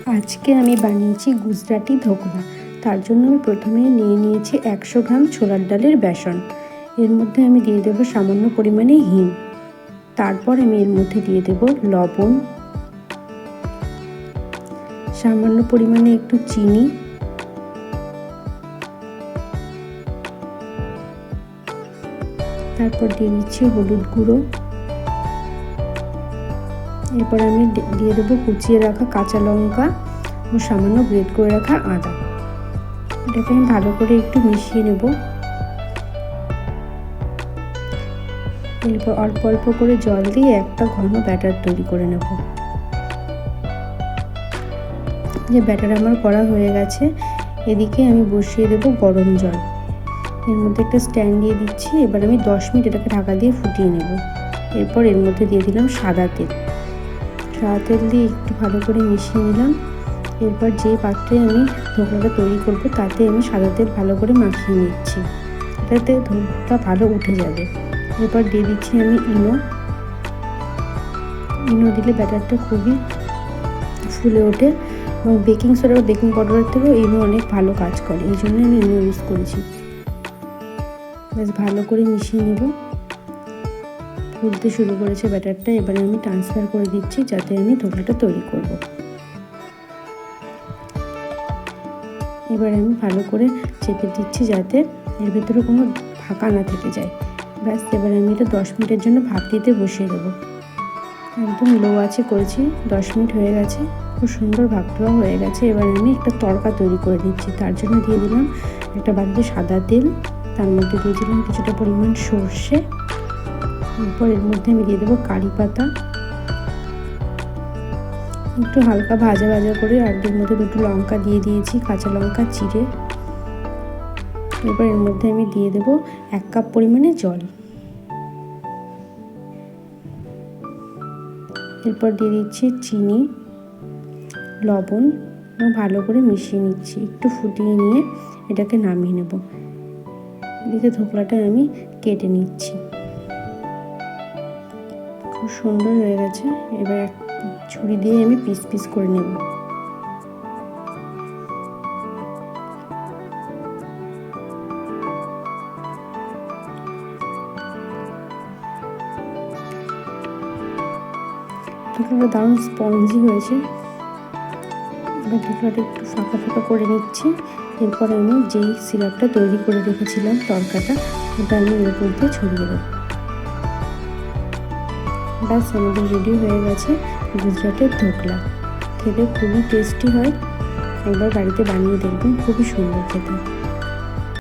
আজকে আমি বানিয়েছি গুজরাটি ধোকলা। তার জন্য আমি প্রথমে নিয়ে নিয়েছি 100 গ্রাম ছোলার ডালের বেসন। এর মধ্যে আমি দিয়ে দেবো সামান্য পরিমাণে হিং। তারপর আমি এর মধ্যে দিয়ে দেবো লবণ, সামান্য পরিমাণে একটু চিনি, তারপর দিয়ে দিচ্ছি হলুদ গুঁড়ো। এরপর আমি দিয়ে দেবো কুচিয়ে রাখা কাঁচা লঙ্কা ও সামান্য গ্রেট করে রাখা আদা। এটাকে আমি ভালো করে একটু মিশিয়ে নেব। এরপর অল্প অল্প করে জল দিয়ে একটা ঘন ব্যাটার তৈরি করে নেব। যে ব্যাটার আমার করা হয়ে গেছে, এদিকে আমি বসিয়ে দেব গরম জল। এর মধ্যে একটা স্ট্যান্ড দিয়ে দিচ্ছি। এবার আমি 10 মিনিট এটাকে ঢাকা দিয়ে ফুটিয়ে নেব। এরপর এর মধ্যে দিয়ে দিলাম সাদা তেল। সাদা তেল দিয়ে একটু ভালো করে মিশিয়ে নিলাম। এরপর যে পাত্রে আমি ধোকলাটা তৈরি করব তাতে আমি সাদা তেল ভালো করে মাখিয়ে নিচ্ছি। এটাতে ধোকলাটা ভালো উঠে যাবে। এরপর দিয়ে দিচ্ছি আমি ইনো দিলে ব্যাটারটা খুবই ফুলে ওঠে এবং বেকিং সোডা বা বেকিং পাউডারের থেকেও ইনো অনেক ভালো কাজ করে, এই জন্য আমি ইনো ইউজ করেছি। বেশ ভালো করে মিশিয়ে নেব। ফুলতে শুরু করেছে ব্যাটারটা। এবারে আমি ট্রান্সফার করে দিচ্ছি যাতে আমি ধোকলাটা তৈরি করব। এবারে আমি ভালো করে চেপে দিচ্ছি যাতে এর ভেতরে কোনো ফাঁকা না থেকে যায়। ব্যাস, এবারে আমি এটা 10 মিনিটের জন্য ভাপ দিতে বসিয়ে দেবো। একদম লো আঁচে করেছি। 10 মিনিট হয়ে গেছে, খুব সুন্দর ভাপ দেওয়া হয়ে গেছে। এবার আমি একটা তড়কা তৈরি করে নিচ্ছি। তার জন্য দিয়ে দিলাম একটা বাটিতে সাদা তেল, তার মধ্যে দিয়ে দিলাম কিছুটা পরিমাণ সর্ষে। এরপর এর মধ্যে আমি দিয়ে দেবো কারি পাতা, একটু হালকা ভাজা ভাজা করে। আর এর মধ্যে দুটো লঙ্কা দিয়ে দিয়েছি, কাঁচা লঙ্কা চিড়ে। এবার এর মধ্যে আমি দিয়ে দেবো 1 কাপ পরিমাণে জল। এরপর দিয়ে দিচ্ছি চিনি, লবণ এবং ভালো করে মিশিয়ে নিচ্ছি। একটু ফুটিয়ে নিয়ে এটাকে নামিয়ে নেব। এদিকে ধোকলাটা আমি কেটে নিচ্ছি। খুব সুন্দর হয়ে গেছে। এবার ছুরি দিয়ে আমি পিস পিস করে নেব। ধোকলাটা দারুণ স্পঞ্জি হয়েছে। এবার ধোকলাটা একটু ফাঁকা ফাঁকা করে নিচ্ছি। এরপর আমি যেই সিরাপটা তৈরি করে রেখেছিলাম তড়কাটা, ওটা আমি এর উপর দিয়ে ছড়িয়ে দেবো। ব্যাস, আমাদের রেডি হয়ে গেছে গুজরাটের ধোকলা। খেতে খুবই টেস্টি হয়। একবার বাড়িতে বানিয়ে দেখবেন, খুবই সুন্দর খেতে।